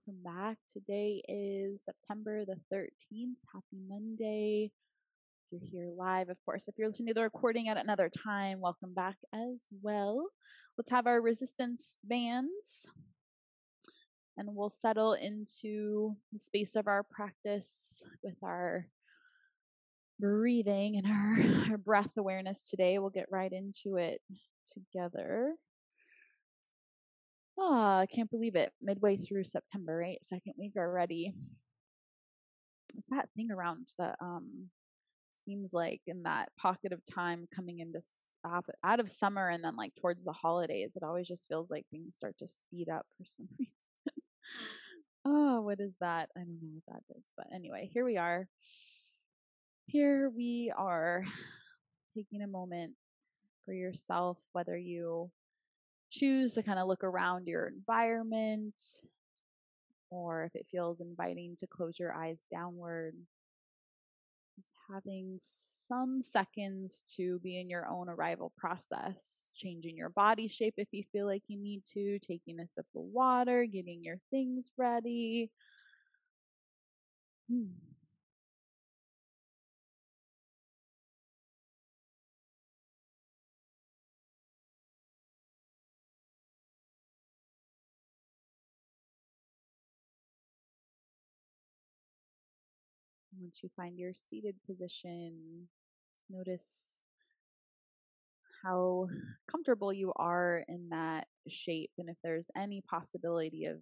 welcome back. Today is September the 13th. Happy Monday. If you're here live, of course. If you're listening to the recording at another time, welcome back as well. Let's have our resistance bands and we'll settle into the space of our practice with our breathing and our breath awareness today. We'll get right into it together. I can't believe it. Midway through September, right? Second week already. It's that thing around that seems like in that pocket of time coming into out of summer and then like towards the holidays, it always just feels like things start to speed up for some reason. Oh, what is that? I don't know what that is. But anyway, here we are. Here we are taking a moment for yourself, whether you choose to kind of look around your environment or if it feels inviting to close your eyes downward. Just having some seconds to be in your own arrival process, changing your body shape if you feel like you need to, taking a sip of water, getting your things ready. Once you find your seated position, notice how comfortable you are in that shape and if there's any possibility of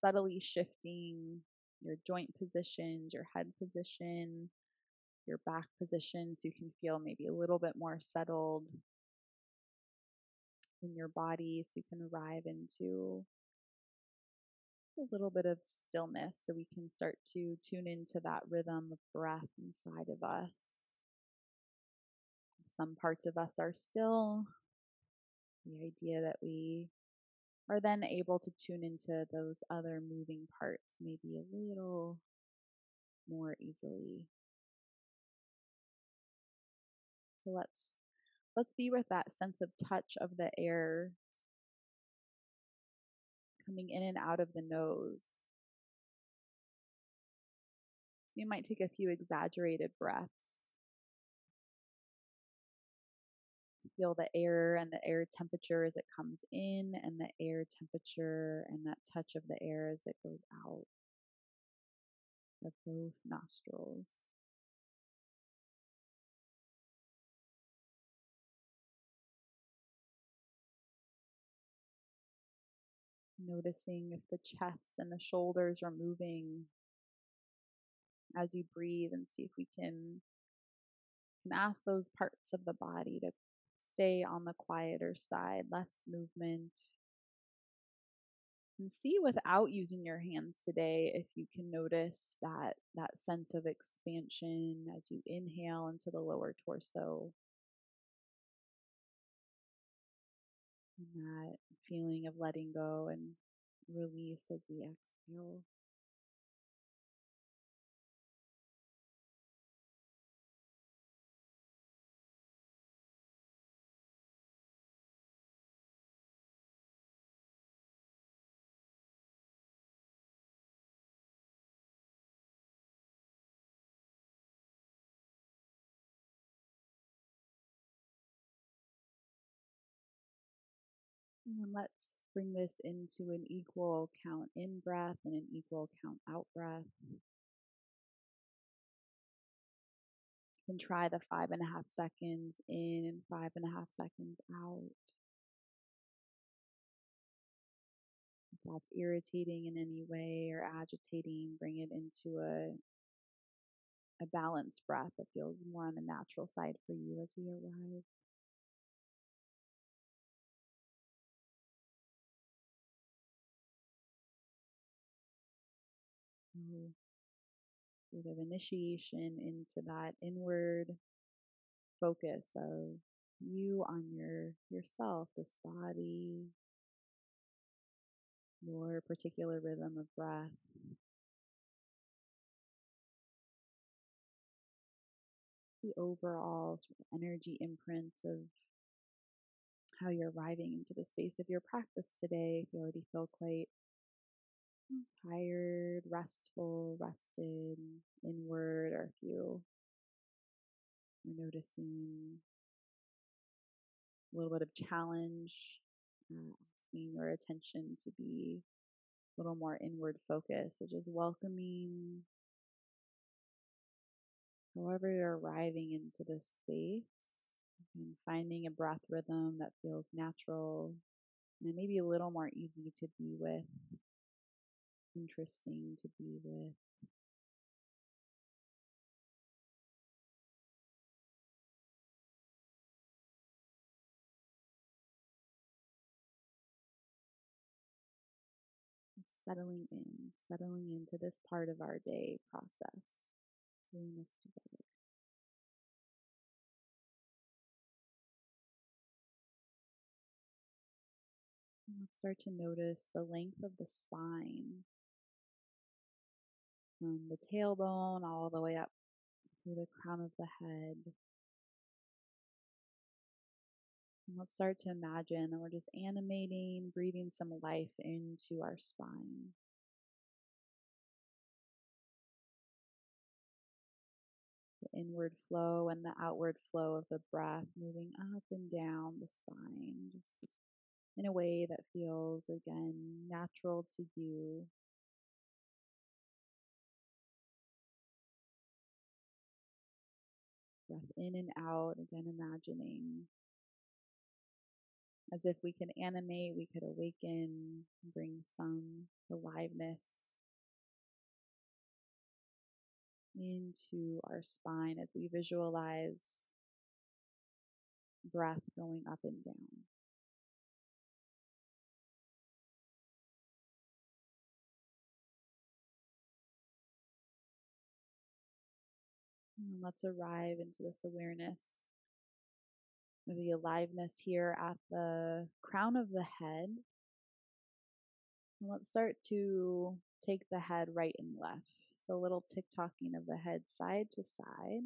subtly shifting your joint positions, your head position, your back position so you can feel maybe a little bit more settled in your body so you can arrive into a little bit of stillness so we can start to tune into that rhythm of breath inside of us. Some parts of us are still. The idea that we are then able to tune into those other moving parts maybe a little more easily. So let's be with that sense of touch of the air coming in and out of the nose. So you might take a few exaggerated breaths. Feel the air and the air temperature as it comes in and the air temperature and that touch of the air as it goes out of both nostrils. Noticing if the chest and the shoulders are moving as you breathe and see if we can ask those parts of the body to stay on the quieter side, less movement. And see without using your hands today if you can notice that sense of expansion as you inhale into the lower torso. And that feeling of letting go and release as we exhale. And then let's bring this into an equal count in breath and an equal count out breath. You can try the 5.5 seconds in and 5.5 seconds out. If that's irritating in any way or agitating, bring it into a balanced breath that feels more on the natural side for you as we arrive. Sort of initiation into that inward focus of you on yourself, this body, your particular rhythm of breath. The overall sort of energy imprints of how you're arriving into the space of your practice today. If you already feel quite tired, restful, rested, inward, or if you are noticing a little bit of challenge, asking your attention to be a little more inward focused, so just welcoming however you're arriving into this space and finding a breath rhythm that feels natural and maybe a little more easy to be with, interesting to be with. Settling into this part of our day process, doing this together. And let's start to notice the length of the spine, from the tailbone all the way up through the crown of the head. And let's start to imagine that we're just animating, breathing some life into our spine. The inward flow and the outward flow of the breath moving up and down the spine, just in a way that feels, again, natural to you. Breath in and out, again, imagining as if we can animate, we could awaken, bring some aliveness into our spine as we visualize breath going up and down. And let's arrive into this awareness of the aliveness here at the crown of the head. And let's start to take the head right and left. So a little tick-tocking of the head side to side.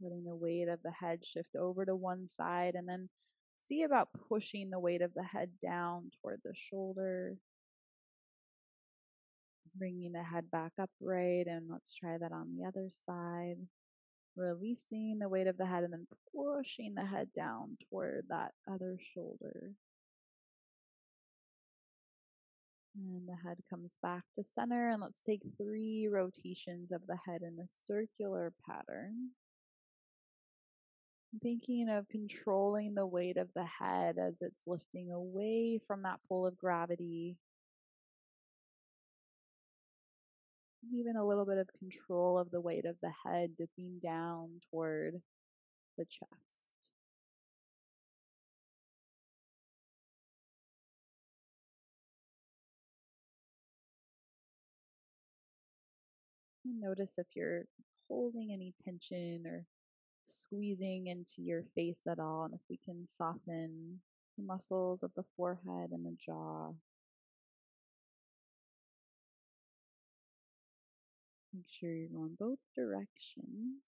Letting the weight of the head shift over to one side, and then see about pushing the weight of the head down toward the shoulder. Bringing the head back upright, and let's try that on the other side. Releasing the weight of the head and then pushing the head down toward that other shoulder. And the head comes back to center, and let's take 3 rotations of the head in a circular pattern. Thinking of controlling the weight of the head as it's lifting away from that pull of gravity. Even a little bit of control of the weight of the head dipping down toward the chest. And notice if you're holding any tension or squeezing into your face at all, and if we can soften the muscles of the forehead and the jaw. Make sure you're going both directions.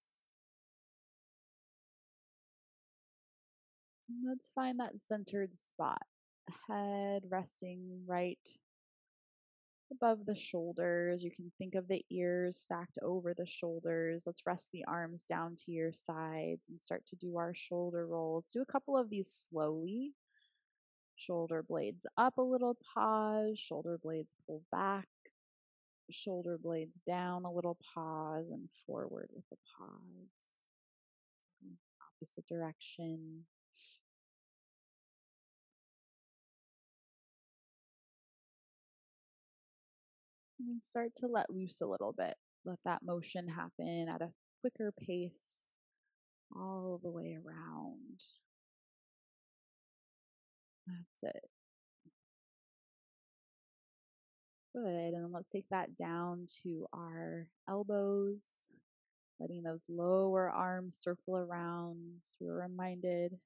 And let's find that centered spot. Head resting right above the shoulders. You can think of the ears stacked over the shoulders. Let's rest the arms down to your sides and start to do our shoulder rolls. Do a couple of these slowly. Shoulder blades up a little, pause. Shoulder blades pull back. Shoulder blades down a little, pause, and forward with a pause. Opposite direction. And start to let loose a little bit. Let that motion happen at a quicker pace all the way around. That's it. Good. And then let's take that down to our elbows, letting those lower arms circle around. So we're reminded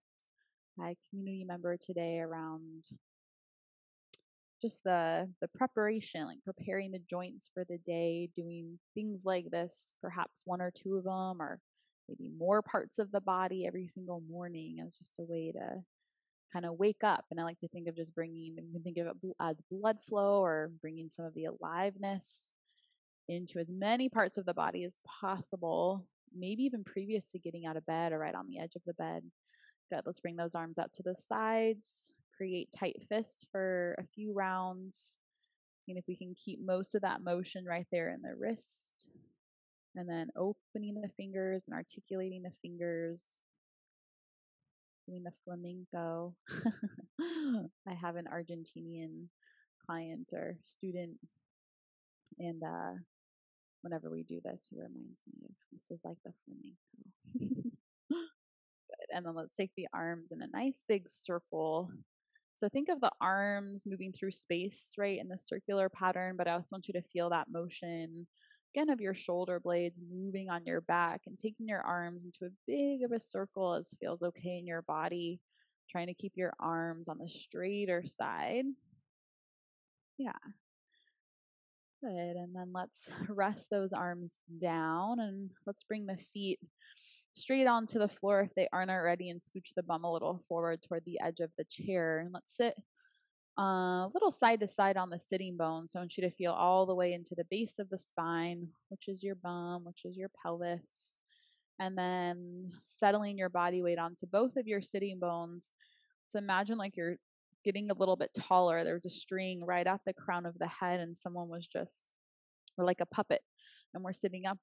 by a community member today around just the preparation, like preparing the joints for the day, doing things like this, perhaps one or two of them, or maybe more parts of the body every single morning, as just a way to kind of wake up. And I like to think of just bringing, you can think of it as blood flow, or bringing some of the aliveness into as many parts of the body as possible, maybe even previous to getting out of bed or right on the edge of the bed. Good. Let's bring those arms out to the sides. Create tight fists for a few rounds. And if we can keep most of that motion right there in the wrist. And then opening the fingers and articulating the fingers. Doing the flamenco. I have an Argentinian client or student, and whenever we do this, he reminds me of this is like the flamenco. Good. And then let's take the arms in a nice big circle. So think of the arms moving through space, right, in the circular pattern, but I also want you to feel that motion, again, of your shoulder blades moving on your back and taking your arms into a big of a circle as feels okay in your body, trying to keep your arms on the straighter side. Yeah. Good. And then let's rest those arms down, and let's bring the feet straight onto the floor if they aren't already, and scooch the bum a little forward toward the edge of the chair. And let's sit a little side to side on the sitting bones. So I want you to feel all the way into the base of the spine, which is your bum, which is your pelvis. And then settling your body weight onto both of your sitting bones. So imagine like you're getting a little bit taller. There's a string right at the crown of the head, and someone was just, or like a puppet, and we're sitting up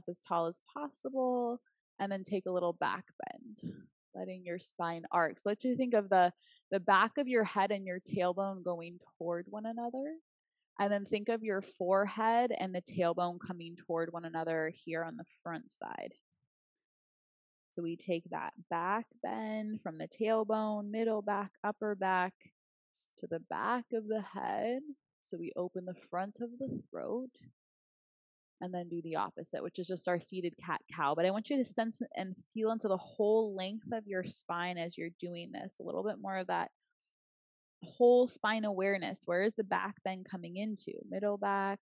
as tall as possible, and then take a little back bend, letting your spine arc. So let you think of the back of your head and your tailbone going toward one another, and then think of your forehead and the tailbone coming toward one another here on the front side. So we take that back bend from the tailbone, middle back, upper back, to the back of the head. So we open the front of the throat, and then do the opposite, which is just our seated cat-cow. But I want you to sense and feel into the whole length of your spine as you're doing this. A little bit more of that whole spine awareness. Where is the back bend coming into? Middle back,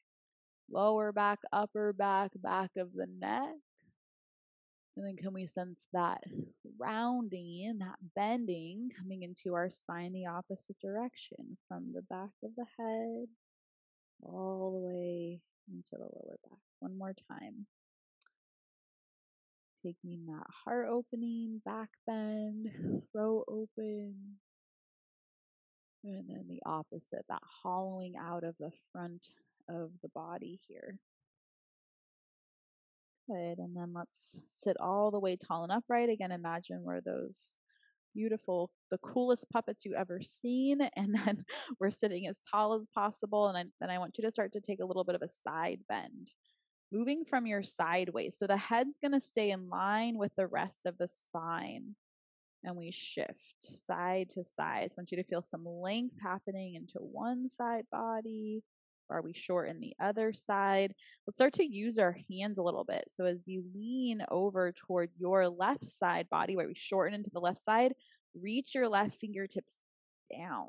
lower back, upper back, back of the neck. And then can we sense that rounding, that bending coming into our spine the opposite direction, from the back of the head all the way into the lower back. One more time. Taking that heart opening, back bend, throat open. And then the opposite, that hollowing out of the front of the body here. Good. And then let's sit all the way tall and upright. Again, imagine we're those beautiful, the coolest puppets you ever seen. And then we're sitting as tall as possible. And then I want you to start to take a little bit of a side bend, moving from your sideways. So the head's going to stay in line with the rest of the spine. And we shift side to side. So I want you to feel some length happening into one side body, or we shorten the other side. Let's start to use our hands a little bit. So as you lean over toward your left side body, where we shorten into the left side, reach your left fingertips down.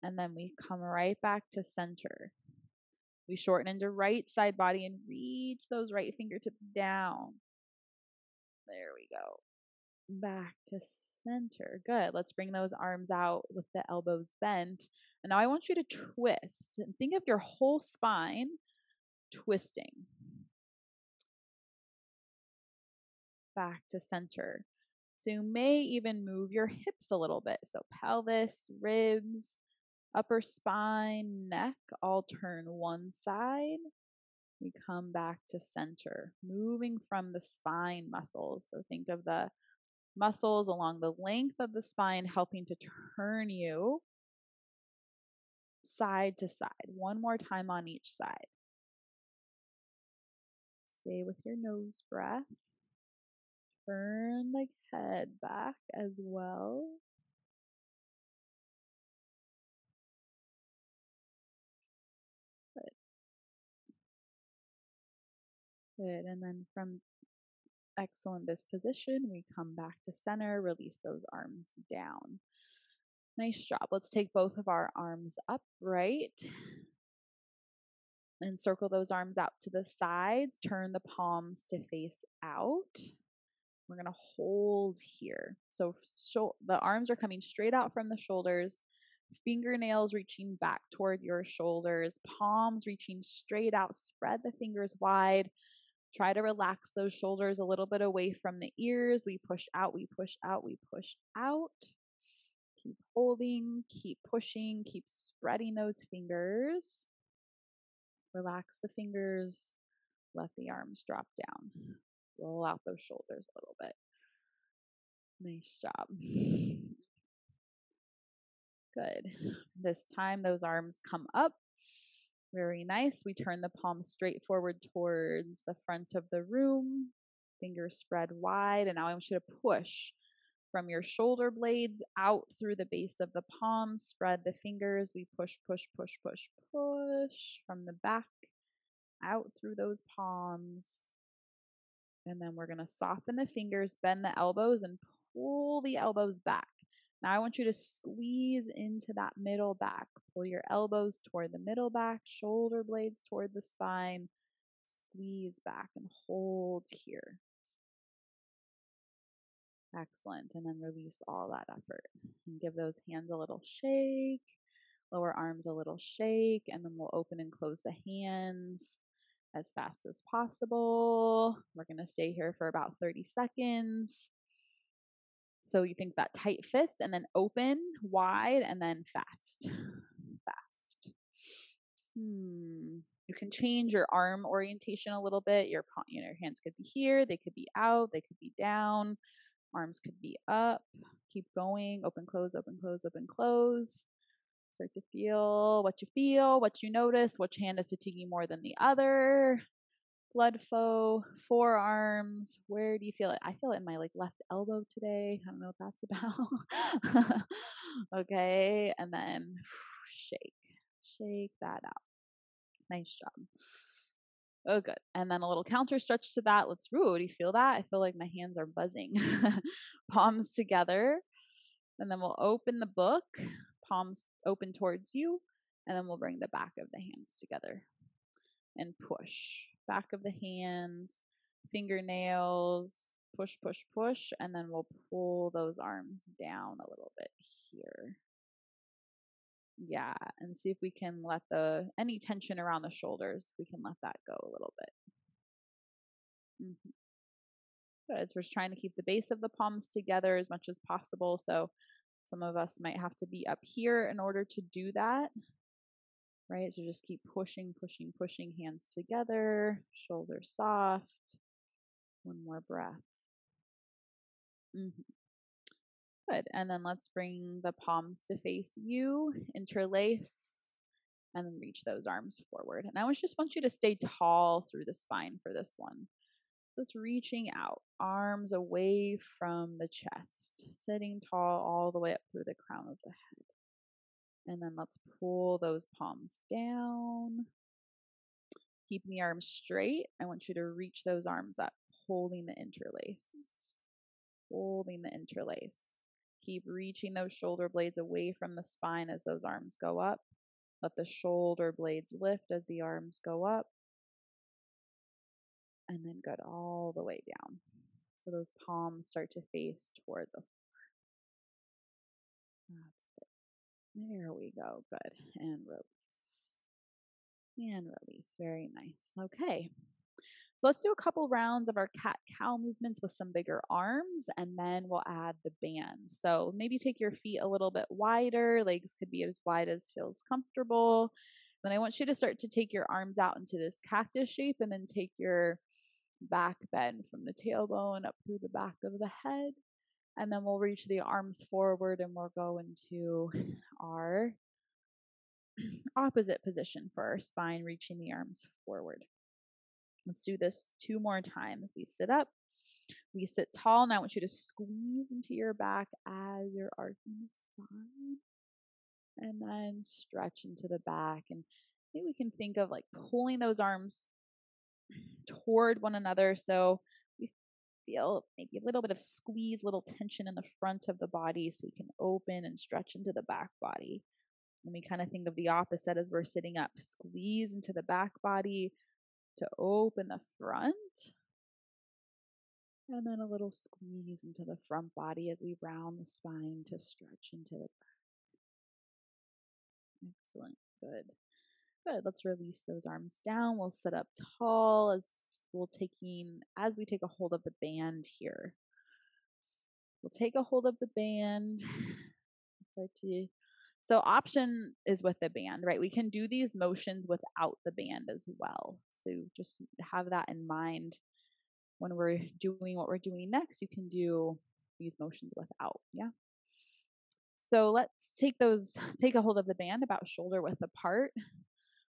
And then we come right back to center. We shorten into right side body and reach those right fingertips down. There we go. Back to center. Good. Let's bring those arms out with the elbows bent. And now I want you to twist. And think of your whole spine twisting. Back to center. So you may even move your hips a little bit. So pelvis, ribs, upper spine, neck all turn one side. We come back to center, moving from the spine muscles. So think of the muscles along the length of the spine helping to turn you side to side. One more time on each side. Stay with your nose breath. Turn the head back as well. Good. Good. And then from excellent this position, we come back to center, release those arms down. Nice job. Let's take both of our arms upright and circle those arms out to the sides. Turn the palms to face out. We're going to hold here. So the arms are coming straight out from the shoulders, fingernails reaching back toward your shoulders, palms reaching straight out. Spread the fingers wide. Try to relax those shoulders a little bit away from the ears. We push out, we push out, we push out. Keep holding, keep pushing, keep spreading those fingers. Relax the fingers. Let the arms drop down. Roll out those shoulders a little bit. Nice job. Good. This time, those arms come up. Very nice. We turn the palms straight forward towards the front of the room. Fingers spread wide. And now I want you to push from your shoulder blades out through the base of the palms. Spread the fingers. We push, push, push, push, push from the back out through those palms. And then we're going to soften the fingers, bend the elbows, and pull the elbows back. Now I want you to squeeze into that middle back. Pull your elbows toward the middle back, shoulder blades toward the spine. Squeeze back and hold here. Excellent. And then release all that effort. And give those hands a little shake, lower arms a little shake, and then we'll open and close the hands as fast as possible. We're going to stay here for about 30 seconds. So you think that tight fist and then open, wide, and then fast. Fast. You can change your arm orientation a little bit. Your hands could be here. They could be out. They could be down. Arms could be up. Keep going. Open, close, open, close, open, close. Start to feel, what you notice, which hand is fatiguing more than the other. Blood flow, forearms. Where do you feel it? I feel it in my left elbow today. I don't know what that's about. Okay, and then shake that out. Nice job. Oh, good. And then a little counter stretch to that. Do you feel that? I feel like my hands are buzzing. Palms together. And then we'll open the book, palms open towards you, and then we'll bring the back of the hands together and push. Back of the hands, fingernails, push, push, push, and then we'll pull those arms down a little bit here. Yeah, and see if we can let any tension around the shoulders, we can let that go a little bit. Good. So we're just trying to keep the base of the palms together as much as possible. So some of us might have to be up here in order to do that. Right? So just keep pushing, pushing, pushing, hands together, shoulders soft. One more breath. Good. And then let's bring the palms to face you, interlace, and then reach those arms forward. And I just want you to stay tall through the spine for this one. Just reaching out, arms away from the chest, sitting tall all the way up through the crown of the head. And then let's pull those palms down. Keeping the arms straight. I want you to reach those arms up, holding the interlace. Holding the interlace. Keep reaching those shoulder blades away from the spine as those arms go up. Let the shoulder blades lift as the arms go up. And then good all the way down. So those palms start to face toward the floor. That's it. There we go. Good. And release. And release. Very nice. Okay. So let's do a couple rounds of our cat-cow movements with some bigger arms, and then we'll add the band. So maybe take your feet a little bit wider. Legs could be as wide as feels comfortable. Then I want you to start to take your arms out into this cactus shape, and then take your back bend from the tailbone up through the back of the head. And then we'll reach the arms forward, and we'll go into our opposite position for our spine, reaching the arms forward. Let's do this 2 more times. We sit up, we sit tall. Now I want you to squeeze into your back as you're arching the spine. And then stretch into the back. And maybe we can think of pulling those arms toward one another. So we feel maybe a little bit of squeeze, little tension in the front of the body so we can open and stretch into the back body. And we kind of think of the opposite as we're sitting up, squeeze into the back body to open the front. And then a little squeeze into the front body as we round the spine to stretch into the back. Excellent. Good. Good. Let's release those arms down. We'll sit up tall as we take a hold of the band here. We'll take a hold of the band. So option is with the band, right? We can do these motions without the band as well. So just have that in mind when we're doing what we're doing next. You can do these motions without, yeah? So let's take a hold of the band about shoulder width apart.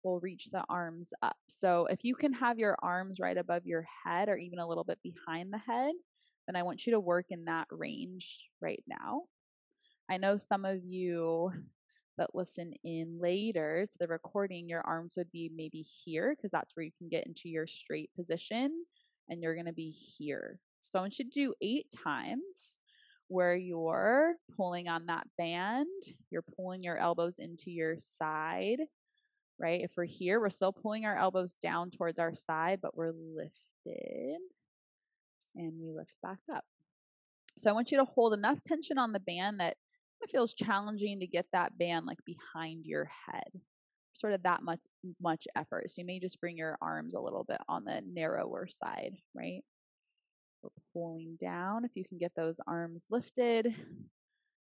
We'll reach the arms up. So if you can have your arms right above your head or even a little bit behind the head, then I want you to work in that range right now. I know some of you that listen in later to the recording, your arms would be maybe here because that's where you can get into your straight position, and you're going to be here. So I want you to do 8 times where you're pulling on that band. You're pulling your elbows into your side, right? If we're here, we're still pulling our elbows down towards our side, but we're lifted and we lift back up. So I want you to hold enough tension on the band that it feels challenging to get that band like behind your head, sort of that much effort. So you may just bring your arms a little bit on the narrower side, right? We're pulling down. If you can get those arms lifted,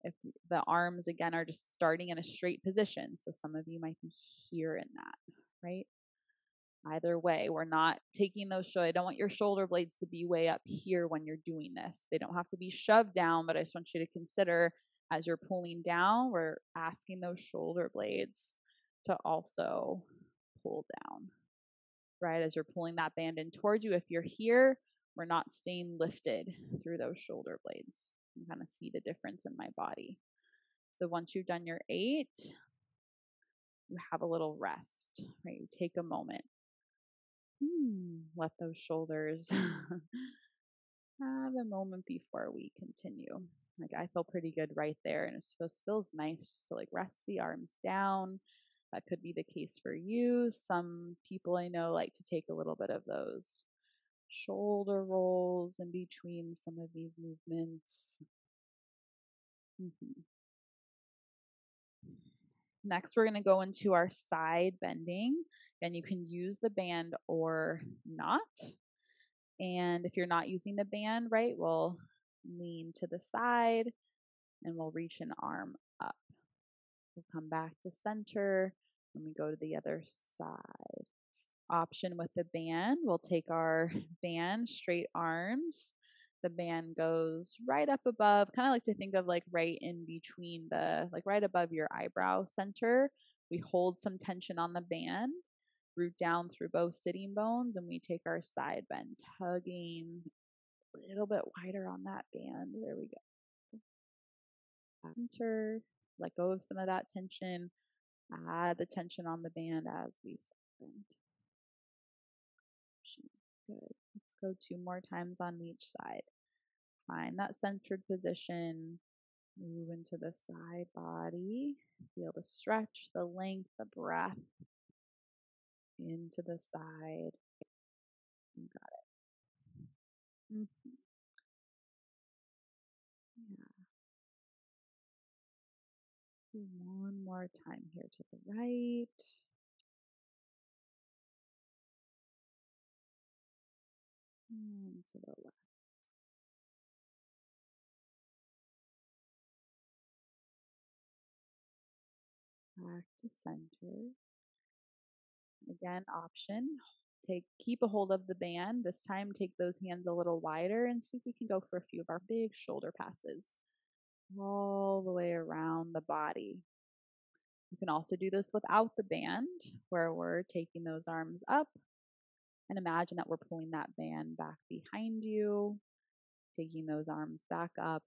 if the arms again are just starting in a straight position. So some of you might be here in that, right? Either way, we're not taking those I don't want your shoulder blades to be way up here when you're doing this. They don't have to be shoved down, but I just want you to consider as you're pulling down, we're asking those shoulder blades to also pull down, right? As you're pulling that band in towards you, if you're here, we're not staying lifted through those shoulder blades. You can kind of see the difference in my body. So once you've done your 8, you have a little rest, right? You take a moment. Let those shoulders have a moment before we continue. Like I feel pretty good right there, and it just feels nice just to like rest the arms down. That could be the case for you. Some people I know like to take a little bit of those shoulder rolls in between some of these movements. Next, we're going to go into our side bending, and you can use the band or not. And if you're not using the band, right, we'll lean to the side and we'll reach an arm up. We'll come back to center and we go to the other side. Option with the band, we'll take our band, straight arms. The band goes right up above, kind of like to think of like right in between like right above your eyebrow center. We hold some tension on the band, root down through both sitting bones, and we take our side bend, tugging a little bit wider on that band. There we go. Center, let go of some of that tension, add the tension on the band as we bend. Good. Let's go 2 more times on each side. Find that centered position. Move into the side body. Feel the stretch, the length, the breath into the side. You got it. Yeah. Do one more time here to the right. And to the left. Back to center. Again, option. Keep a hold of the band. This time, take those hands a little wider and see if we can go for a few of our big shoulder passes all the way around the body. You can also do this without the band, where we're taking those arms up and imagine that we're pulling that band back behind you, taking those arms back up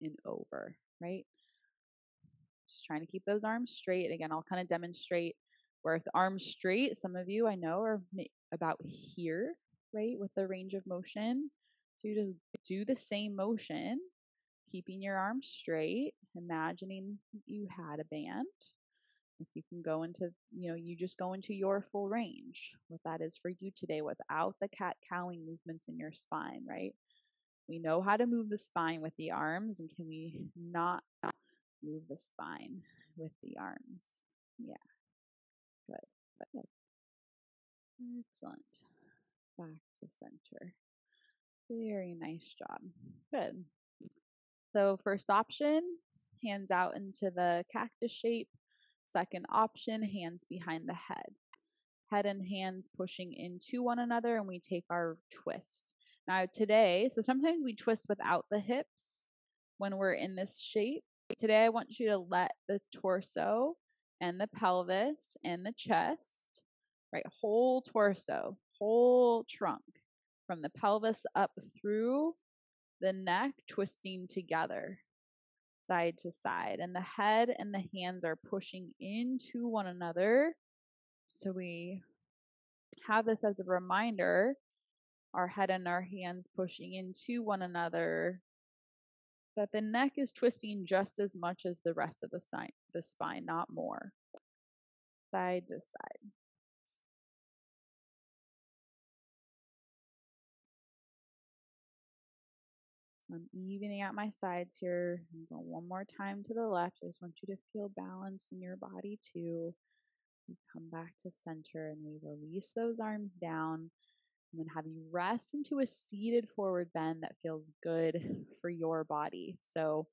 and over, right? Just trying to keep those arms straight. Again, I'll kind of demonstrate where if the arms straight, some of you I know are about here, right, with the range of motion. So you just do the same motion, keeping your arms straight, imagining you had a band. If you can go into, you just go into your full range, what that is for you today without the cat-cowing movements in your spine, right? We know how to move the spine with the arms, and can we not move the spine with the arms? Yeah, good. Excellent. Back to center. Very nice job. Good. So first option, hands out into the cactus shape. Second option, hands behind the head. Head and hands pushing into one another, and we take our twist. Now today, so sometimes we twist without the hips when we're in this shape. Today I want you to let the torso and the pelvis and the chest, right, whole torso, whole trunk, from the pelvis up through the neck, twisting together, side to side. And the head and the hands are pushing into one another. So we have this as a reminder, our head and our hands pushing into one another, that the neck is twisting just as much as the rest of the spine, not more. Side to side. So I'm evening out my sides here. I'm going one more time to the left. I just want you to feel balanced in your body too. We come back to center and we release those arms down. I'm going to have you rest into a seated forward bend that feels good for your body. So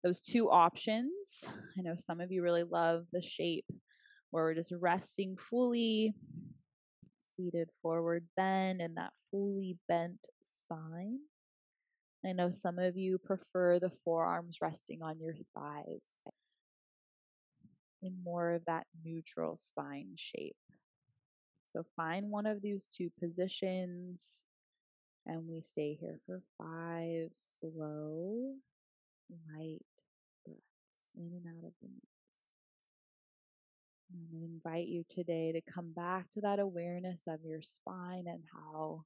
those two options, I know some of you really love the shape where we're just resting fully, seated forward bend, and that fully bent spine. I know some of you prefer the forearms resting on your thighs in more of that neutral spine shape. So find one of these two positions, and we stay here for 5 slow, light breaths in and out of the nose. And I invite you today to come back to that awareness of your spine and how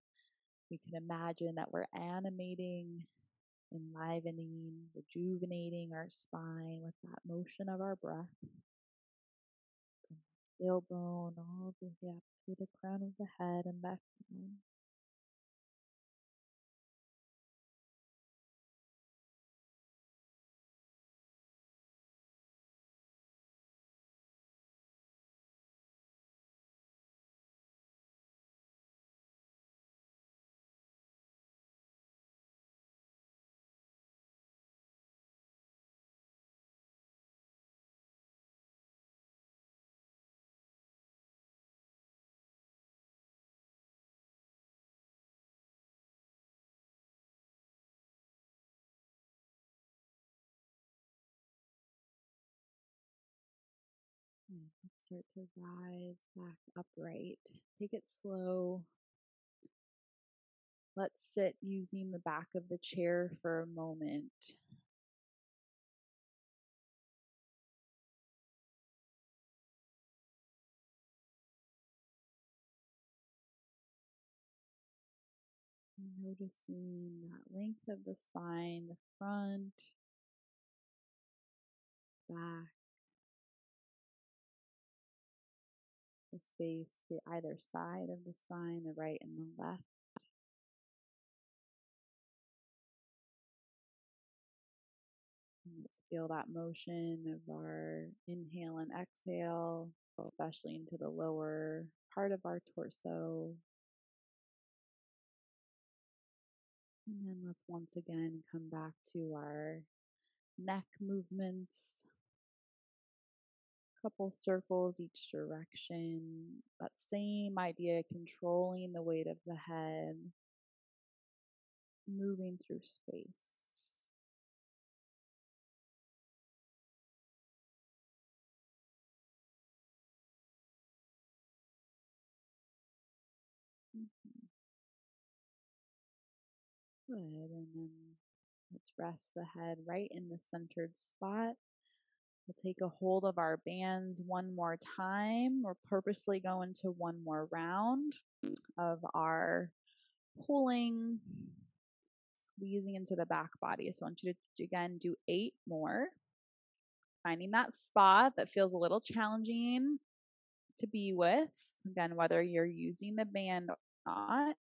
we can imagine that we're animating, enlivening, rejuvenating our spine with that motion of our breath. From the tailbone all the way up to the crown of the head and back down. Let's start to rise back upright. Take it slow. Let's sit using the back of the chair for a moment. Noticing that length of the spine, the front, back, the space to either side of the spine, the right and the left. And let's feel that motion of our inhale and exhale, especially into the lower part of our torso. And then let's once again come back to our neck movements. Couple circles each direction. That same idea, controlling the weight of the head, moving through space. Good, and then let's rest the head right in the centered spot. We'll take a hold of our bands one more time. We're purposely going to one more round of our pulling, squeezing into the back body. So I want you to, again, do 8 more. Finding that spot that feels a little challenging to be with. Again, whether you're using the band or not.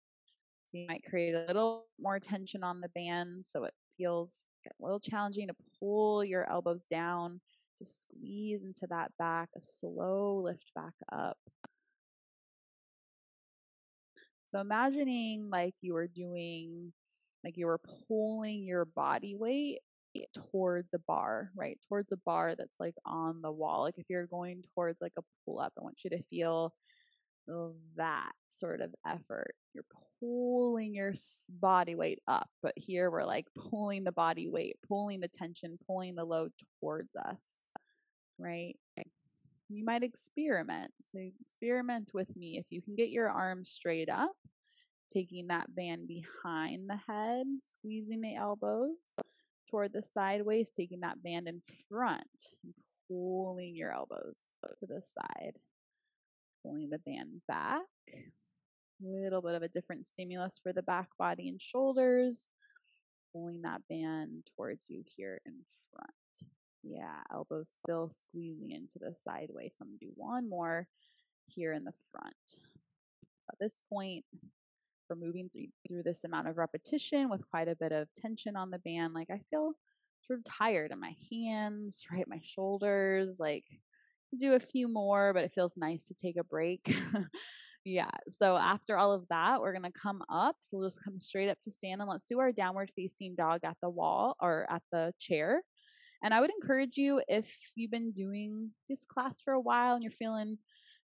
So you might create a little more tension on the band so it feels a little challenging to pull your elbows down, to squeeze into that back, a slow lift back up. So imagining like you were pulling your body weight towards a bar, right? Towards a bar that's like on the wall. Like if you're going towards like a pull up, I want you to feel that sort of effort. You're pulling your body weight up, but here we're like pulling the body weight, pulling the tension, pulling the load towards us, right? You might experiment. So experiment with me. If you can get your arms straight up, taking that band behind the head, squeezing the elbows toward the sideways, taking that band in front, and pulling your elbows to the side, pulling the band back. A little bit of a different stimulus for the back body and shoulders, pulling that band towards you here in front. Yeah, elbows still squeezing into the sideways. I'm going to do one more here in the front. At this point, we're moving through this amount of repetition with quite a bit of tension on the band. Like I feel sort of tired in my hands, right? My shoulders, like do a few more, but it feels nice to take a break. Yeah. So after all of that, we're going to come up. So we'll just come straight up to stand and let's do our downward facing dog at the wall or at the chair. And I would encourage you, if you've been doing this class for a while and you're feeling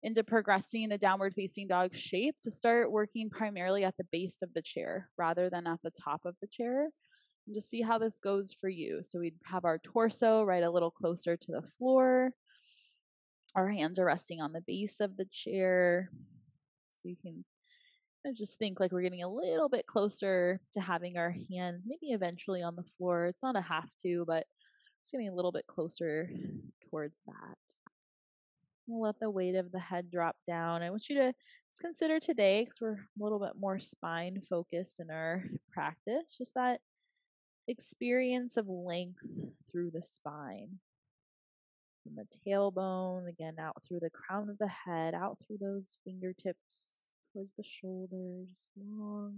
into progressing a downward facing dog shape, to start working primarily at the base of the chair rather than at the top of the chair. And just see how this goes for you. So we'd have our torso right a little closer to the floor. Our hands are resting on the base of the chair. So you can just think like we're getting a little bit closer to having our hands maybe eventually on the floor. It's not a have to, but just getting a little bit closer towards that. We'll let the weight of the head drop down. I want you to just consider today, because we're a little bit more spine focused in our practice, just that experience of length through the spine. From the tailbone, again, out through the crown of the head, out through those fingertips, towards the shoulders, long.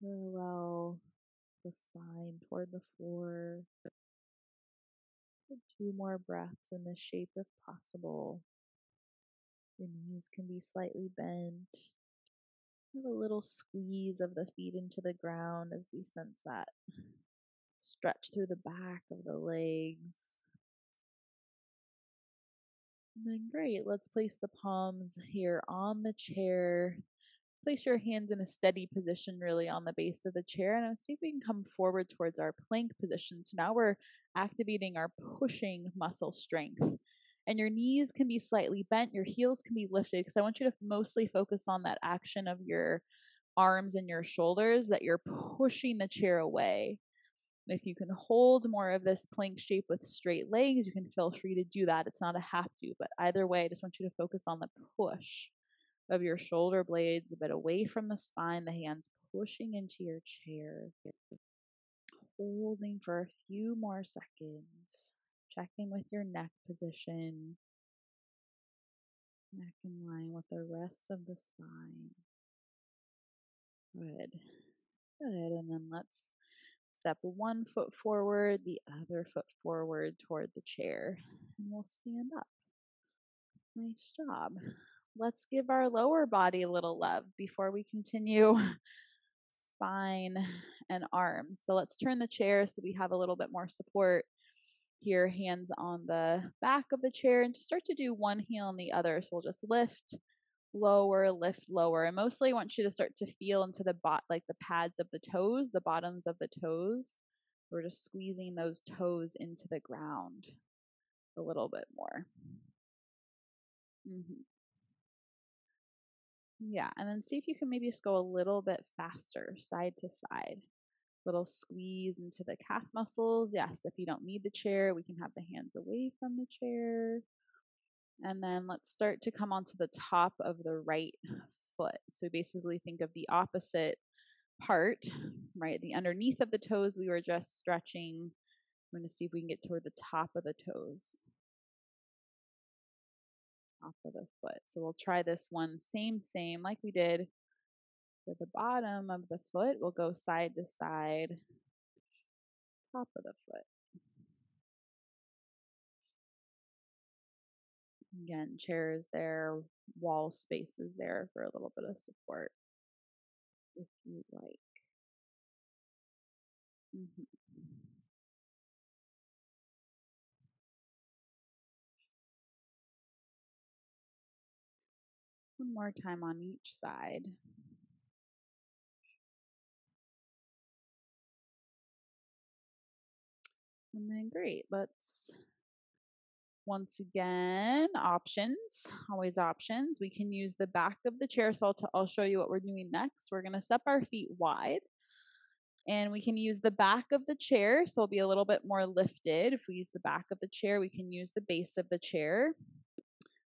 Parallel the spine toward the floor. 2 more breaths in this shape if possible. Your knees can be slightly bent. Have a little squeeze of the feet into the ground as we sense that stretch through the back of the legs. And then great, let's place the palms here on the chair. Place your hands in a steady position really on the base of the chair, and see if we can come forward towards our plank position. So now we're activating our pushing muscle strength. And your knees can be slightly bent, your heels can be lifted, because I want you to mostly focus on that action of your arms and your shoulders, that you're pushing the chair away. If you can hold more of this plank shape with straight legs, you can feel free to do that. It's not a have to, but either way, I just want you to focus on the push of your shoulder blades a bit away from the spine, the hands pushing into your chair. Holding for a few more seconds. Checking with your neck position. Neck in line with the rest of the spine. Good. Good. And then let's step one foot forward, the other foot forward toward the chair. And we'll stand up. Nice job. Let's give our lower body a little love before we continue spine and arms. So let's turn the chair so we have a little bit more support here. Hands on the back of the chair, and just start to do one heel on the other. So we'll just lift, lower, lift, lower. And mostly I want you to start to feel into the like the pads of the toes, the bottoms of the toes. We're just squeezing those toes into the ground a little bit more. Yeah, and then see if you can maybe just go a little bit faster, side to side. Little squeeze into the calf muscles. Yes, if you don't need the chair, we can have the hands away from the chair. And then let's start to come onto the top of the right foot. So basically think of the opposite part, right? The underneath of the toes we were just stretching. I'm going to see if we can get toward the top of the toes. Top of the foot. So we'll try this one same like we did for the bottom of the foot. We'll go side to side, top of the foot. Again, chairs there, wall spaces there for a little bit of support if you'd like. One more time on each side. And then great, let's once again, options, always options. We can use the back of the chair. So I'll show you what we're doing next. We're gonna step our feet wide and we can use the back of the chair. So it'll be a little bit more lifted. If we use the back of the chair, we can use the base of the chair.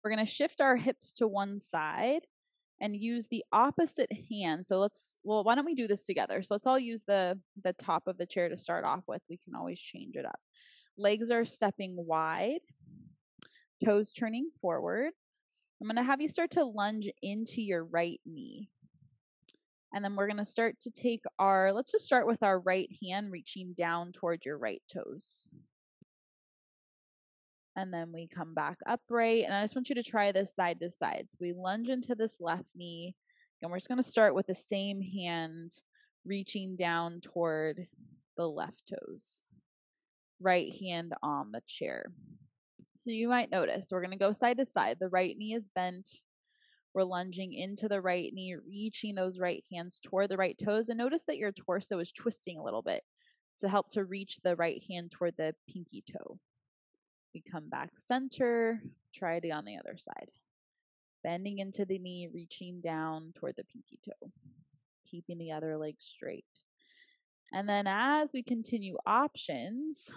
We're gonna shift our hips to one side and use the opposite hand. So why don't we do this together? So let's all use the top of the chair to start off with. We can always change it up. Legs are stepping wide, toes turning forward. I'm going to have you start to lunge into your right knee. And then we're going to start to take let's just start with our right hand reaching down toward your right toes. And then we come back upright. And I just want you to try this side to side. So we lunge into this left knee. And we're just going to start with the same hand reaching down toward the left toes. Right hand on the chair. So you might notice we're going to go side to side. The right knee is bent. We're lunging into the right knee, reaching those right hands toward the right toes. And notice that your torso is twisting a little bit to help to reach the right hand toward the pinky toe. We come back center, try it on the other side. Bending into the knee, reaching down toward the pinky toe. Keeping the other leg straight. And then as we continue options,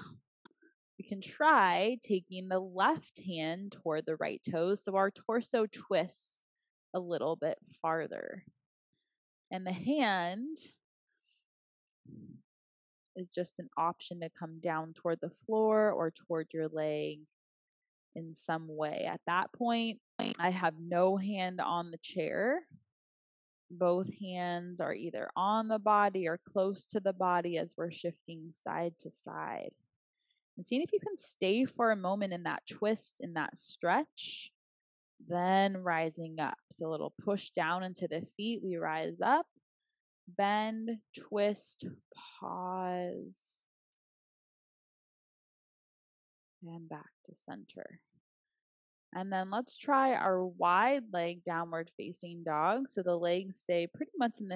we can try taking the left hand toward the right toe so our torso twists a little bit farther. And the hand is just an option to come down toward the floor or toward your leg in some way. At that point, I have no hand on the chair. Both hands are either on the body or close to the body as we're shifting side to side. And seeing if you can stay for a moment in that twist, in that stretch, then rising up. So a little push down into the feet. We rise up, bend, twist, pause, and back to center. And then let's try our wide leg downward facing dog. So the legs stay pretty much in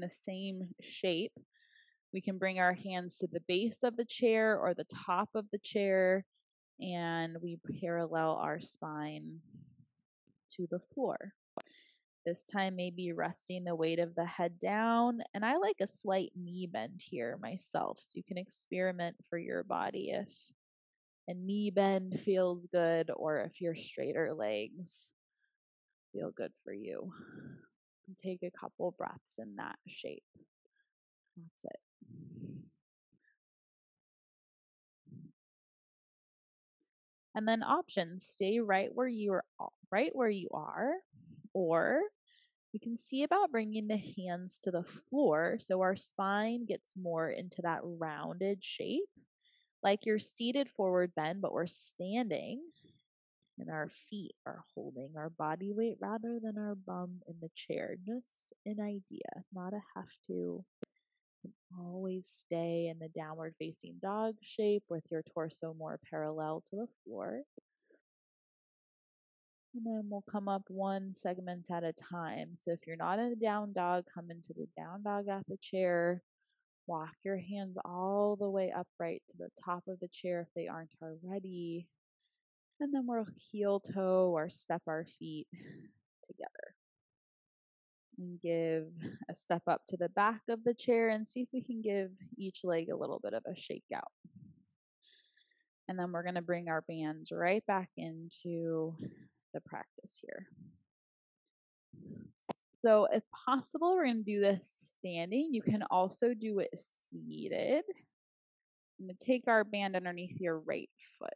the same shape. We can bring our hands to the base of the chair or the top of the chair, and we parallel our spine to the floor. This time maybe resting the weight of the head down, and I like a slight knee bend here myself, so you can experiment for your body if a knee bend feels good or if your straighter legs feel good for you. And take a couple breaths in that shape. That's it. And then options, stay right where you are, or we can see about bringing the hands to the floor so our spine gets more into that rounded shape, like you're seated forward bend, but we're standing and our feet are holding our body weight rather than our bum in the chair. Just an idea, not a have to. Always stay in the downward facing dog shape with your torso more parallel to the floor. And then we'll come up one segment at a time. So if you're not in a down dog, come into the down dog at the chair. Walk your hands all the way upright to the top of the chair if they aren't already. And then we'll heel toe or step our feet together. And give a step up to the back of the chair and see if we can give each leg a little bit of a shake out. And then we're going to bring our bands right back into the practice here. So if possible, we're going to do this standing. You can also do it seated. I'm going to take our band underneath your right foot.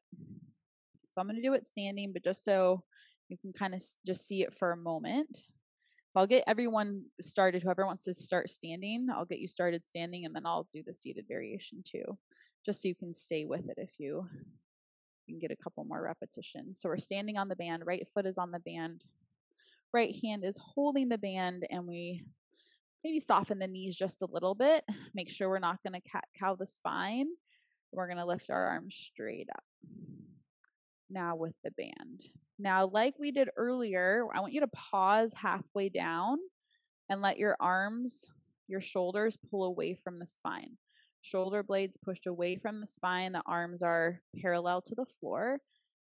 So I'm going to do it standing, but just so you can kind of just see it for a moment. So I'll get everyone started. Whoever wants to start standing, I'll get you started standing, and then I'll do the seated variation too, just so you can stay with it if you can get a couple more repetitions. So we're standing on the band. Right foot is on the band. Right hand is holding the band, and we maybe soften the knees just a little bit. Make sure we're not going to cat-cow the spine. We're going to lift our arms straight up. Now with the band. Now, like we did earlier, I want you to pause halfway down and let your arms, your shoulders pull away from the spine. Shoulder blades pushed away from the spine. The arms are parallel to the floor,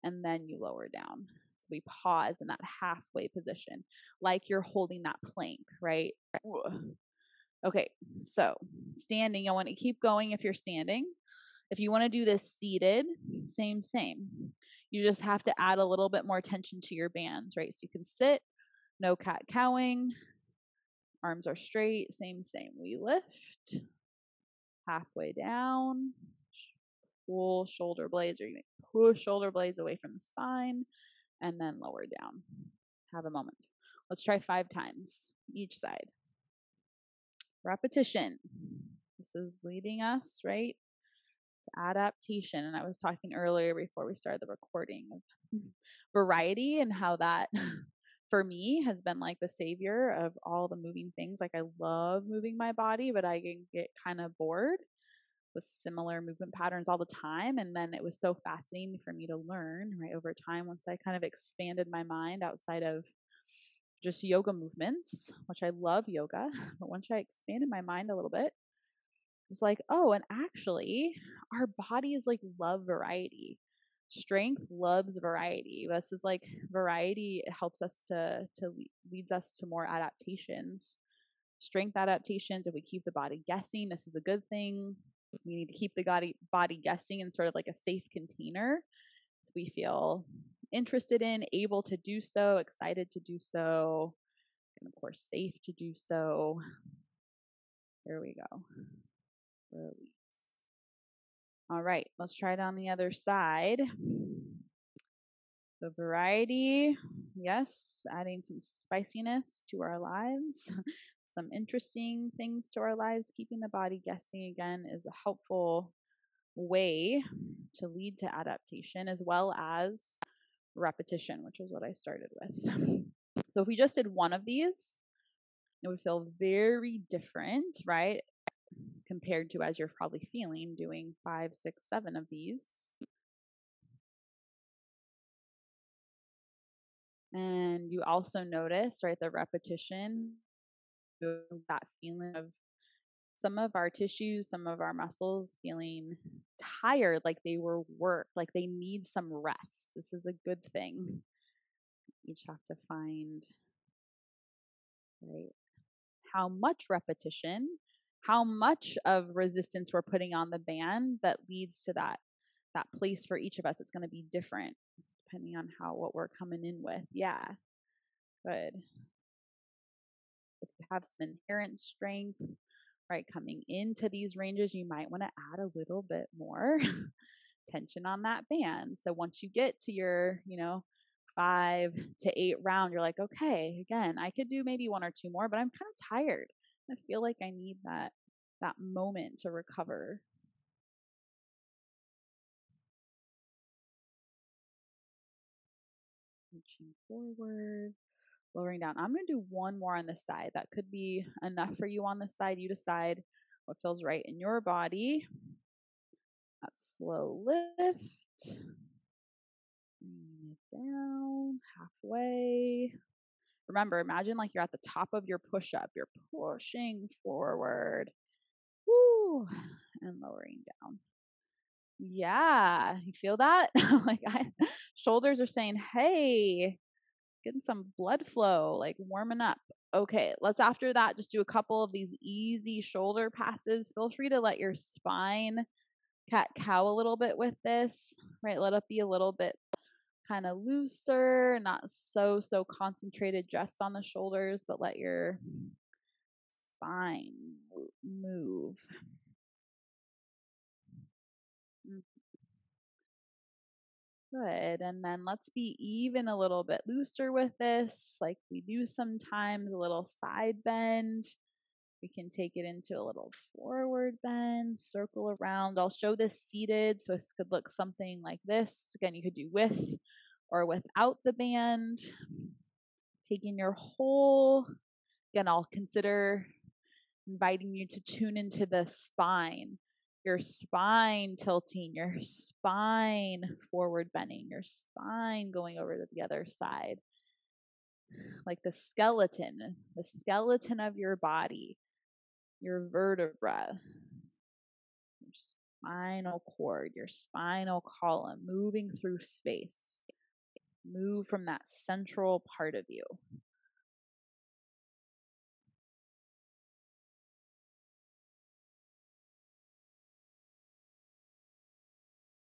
and then you lower down. So we pause in that halfway position, like you're holding that plank, right? Okay, so standing, I want to keep going if you're standing. If you want to do this seated, same. You just have to add a little bit more tension to your bands, right? So you can sit, no cat-cowing, arms are straight, same. We lift, halfway down, pull shoulder blades, or you can push shoulder blades away from the spine, and then lower down. Have a moment. Let's try 5 times, each side. Repetition. This is leading us, right? Adaptation. And I was talking earlier before we started the recording of variety and how that for me has been like the savior of all the moving things. Like I love moving my body, but I can get kind of bored with similar movement patterns all the time. And then it was so fascinating for me to learn, right, over time, once I kind of expanded my mind outside of just yoga movements, which I love yoga, but once I expanded my mind a little bit, it's like, oh, and actually our bodies like love variety. Strength loves variety. This is like variety. It helps us to leads us to more adaptations. Strength adaptations. If we keep the body guessing, this is a good thing. We need to keep the body guessing in sort of like a safe container. So we feel interested in, able to do so, excited to do so, and of course safe to do so. There we go. Release. All right, let's try it on the other side. The variety, yes, adding some spiciness to our lives, some interesting things to our lives. Keeping the body guessing again is a helpful way to lead to adaptation as well as repetition, which is what I started with. So if we just did one of these, it would feel very different, right? Compared to, as you're probably feeling, doing 5, 6, 7 of these. And you also notice, right, the repetition, that feeling of some of our tissues, some of our muscles feeling tired, like they were worked, like they need some rest. This is a good thing. You each have to find, right, how much repetition, how much of resistance we're putting on the band that leads to that place for each of us. It's going to be different depending on what we're coming in with. Yeah, good. If you have some inherent strength, right, coming into these ranges, you might want to add a little bit more tension on that band. So once you get to your, 5 to 8 round, you're like, okay, again, I could do maybe 1 or 2 more, but I'm kind of tired. I feel like I need that moment to recover. Reaching forward, lowering down. I'm going to do 1 more on this side. That could be enough for you on this side. You decide what feels right in your body. That slow lift. Bring it down halfway. Remember, imagine like you're at the top of your push-up. You're pushing forward. Woo! And lowering down. Yeah, you feel that? Shoulders are saying, hey, getting some blood flow, like warming up. Okay, let's after that just do a couple of these easy shoulder passes. Feel free to let your spine cat-cow a little bit with this, right? Let it be a little bit kind of looser, not so concentrated just on the shoulders, but let your spine move. Good. And then let's be even a little bit looser with this, like we do sometimes, a little side bend. We can take it into a little forward bend, circle around. I'll show this seated, so this could look something like this. Again, you could do with or without the band. Taking your whole, again, I'll consider inviting you to tune into the spine. Your spine tilting, your spine forward bending, your spine going over to the other side. Like the skeleton of your body, your vertebra, your spinal cord, your spinal column, moving through space. Move from that central part of you.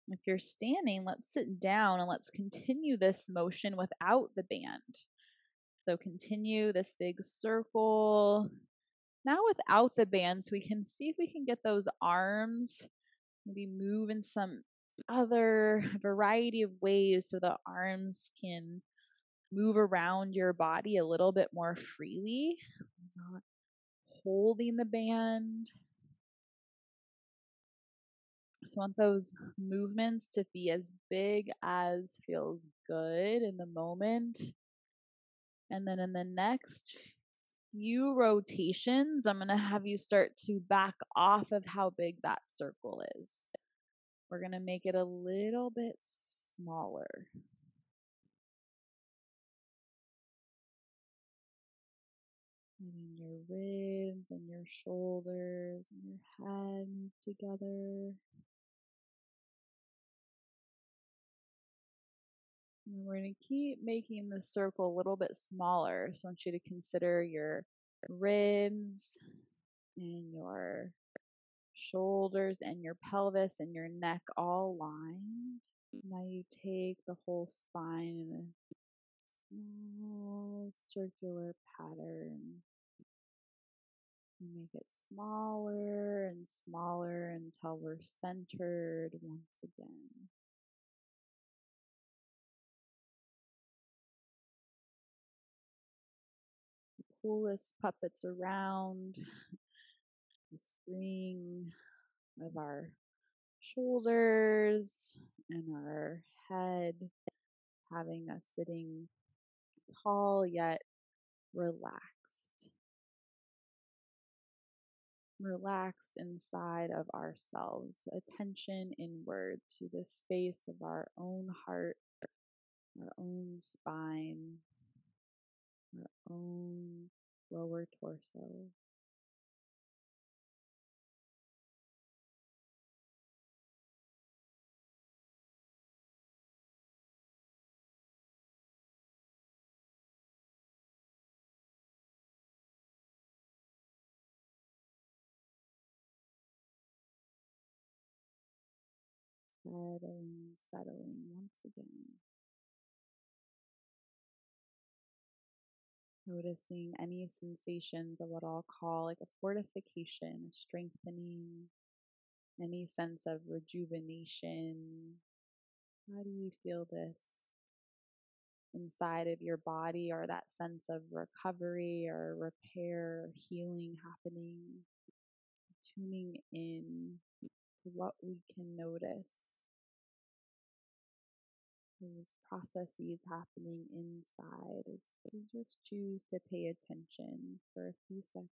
If you're standing, let's sit down and let's continue this motion without the band. So continue this big circle. Now without the band, so we can see if we can get those arms, maybe move in some other variety of ways so the arms can move around your body a little bit more freely, not holding the band. So I want those movements to be as big as feels good in the moment. And then in the next few rotations, I'm going to have you start to back off of how big that circle is. We're going to make it a little bit smaller. Letting your ribs and your shoulders and your head move together. And we're going to keep making the circle a little bit smaller. So I want you to consider your ribs and your shoulders and your pelvis and your neck all lined. Now you take the whole spine in a small circular pattern. You make it smaller and smaller until we're centered once again. Pull this puppets around the string of our shoulders and our head, having us sitting tall yet relaxed. Relaxed inside of ourselves, attention inward to the space of our own heart, our own spine, our own lower torso. Settling once again. Noticing any sensations of what I'll call like a fortification, a strengthening, any sense of rejuvenation. How do you feel this inside of your body, or that sense of recovery or repair or healing happening? Tuning in to what we can notice, those processes happening inside as we just choose to pay attention for a few seconds.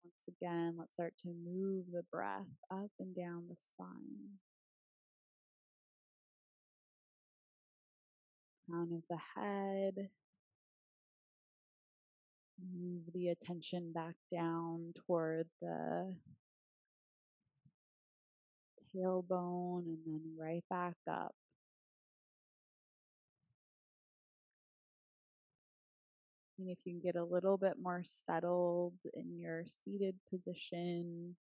Once again, let's start to move the breath up and down the spine. Crown of the head. Move the attention back down toward the tailbone and then right back up. And if you can get a little bit more settled in your seated position,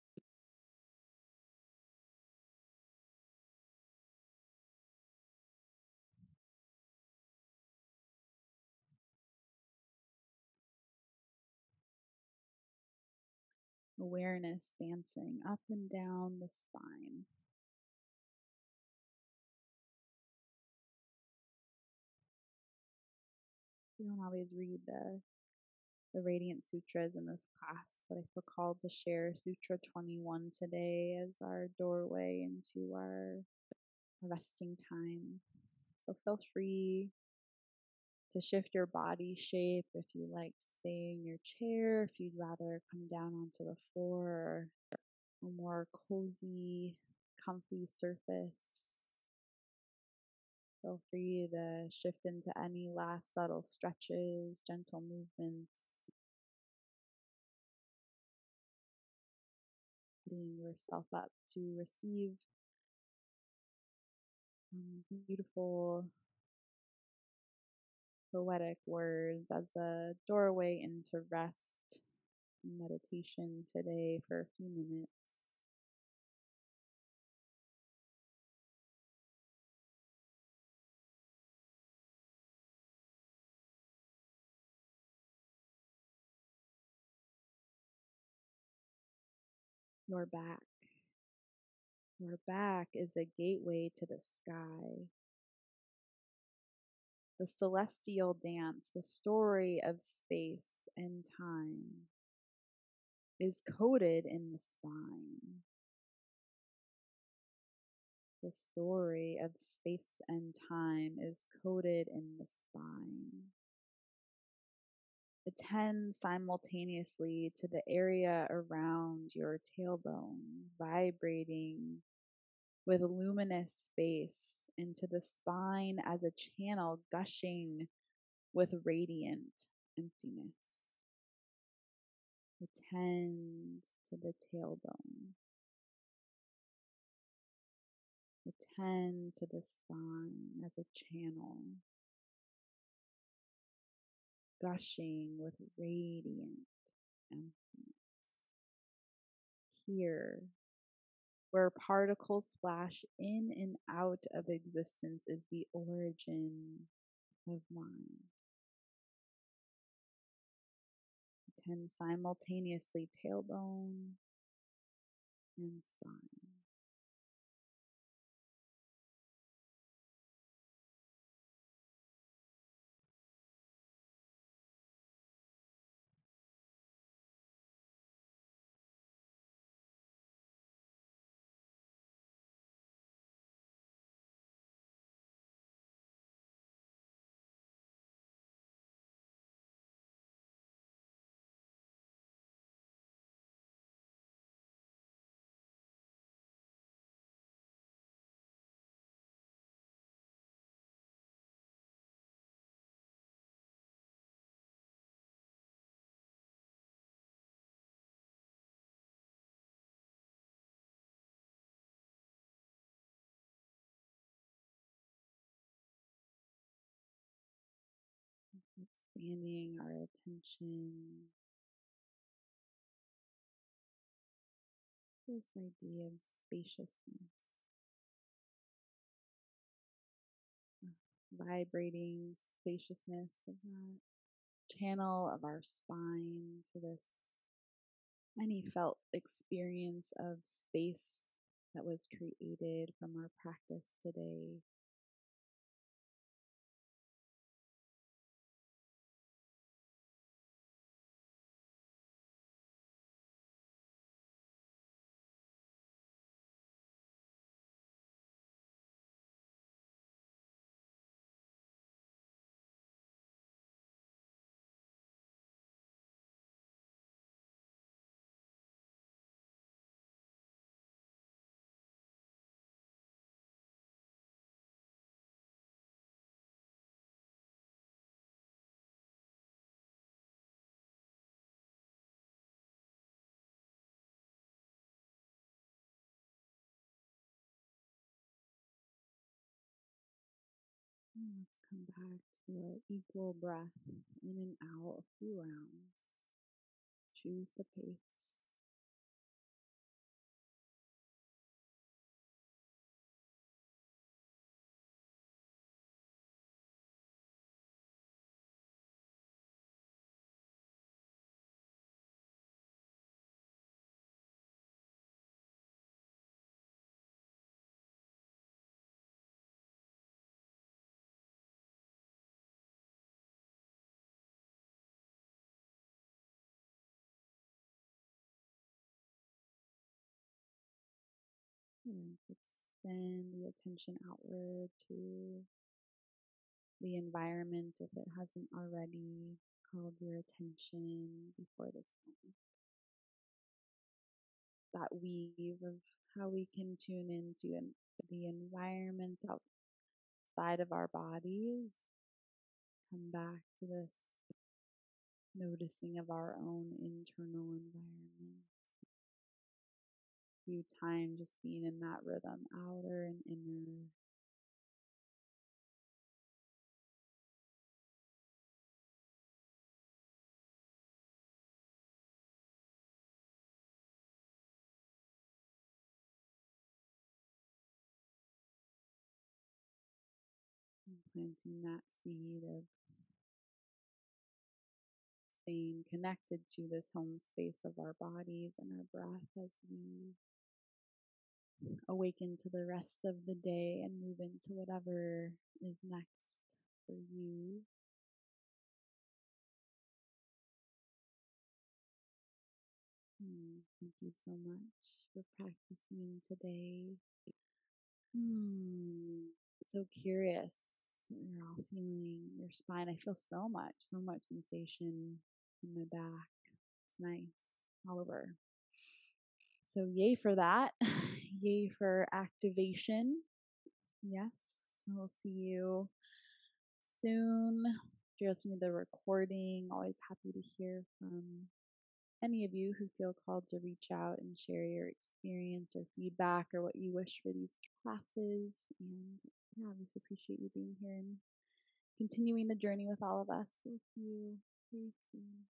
awareness dancing up and down the spine. We don't always read the Radiant Sutras in this class, but I feel called to share Sutra 21 today as our doorway into our resting time. So feel free to shift your body shape if you like to stay in your chair, if you'd rather come down onto the floor or a more cozy, comfy surface. Feel free to shift into any last subtle stretches, gentle movements, putting yourself up to receive beautiful poetic words as a doorway into rest and meditation today for a few minutes. Your back. Your back is a gateway to the sky. The celestial dance, the story of space and time, is coded in the spine. The story of space and time is coded in the spine. Attend simultaneously to the area around your tailbone, vibrating with luminous space into the spine as a channel gushing with radiant emptiness. Attend to the tailbone. Attend to the spine as a channel gushing with radiant emptiness. Here, where particles splash in and out of existence, is the origin of mind. Attend simultaneously tailbone and spine. Expanding our attention to this idea of spaciousness, vibrating spaciousness of that channel of our spine to this any felt experience of space that was created from our practice today. Let's Come back to an equal breath in and out, a few rounds. Choose the pace. Extend the attention outward to the environment if it hasn't already called your attention before this moment. That weave of how we can tune into the environment outside of our bodies. Come back to this noticing of our own internal environment. Few times just being in that rhythm, outer and inner. And planting that seed of staying connected to this home space of our bodies and our breath as we awaken to the rest of the day and move into whatever is next for you. Thank you so much for practicing today. So curious. You're all feeling your spine. I feel so much sensation in my back. It's nice all over. So yay for that. Yay for activation. Yes, we'll see you soon. If you're listening to the recording, always happy to hear from any of you who feel called to reach out and share your experience or feedback or what you wish for these classes. And yeah, I just appreciate you being here and continuing the journey with all of us. We'll see you very soon.